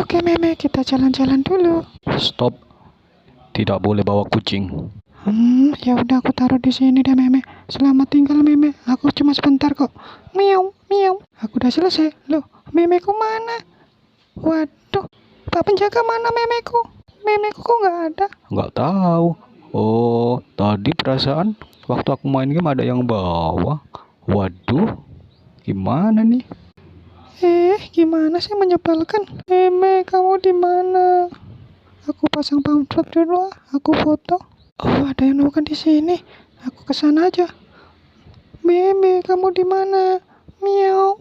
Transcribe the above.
Oke Meme, kita jalan-jalan dulu. Stop. Tidak boleh bawa kucing. Ya udah aku taruh di sini deh Meme. Selamat tinggal Meme. Aku cuma sebentar kok. Miau, miau. Aku udah selesai. Loh, Memeku mana? Waduh, Pak penjaga mana Memeku? Memeku kok nggak ada? Nggak tahu. Oh, tadi perasaan waktu aku main game ada yang bawa. Waduh, gimana nih? Gimana sih menyebalkan? Meme, kamu di mana? Aku pasang pamflet dulu ah. Aku foto. Oh, ada yang bukan di sini. Aku kesana aja. Meme, kamu di mana? Miau.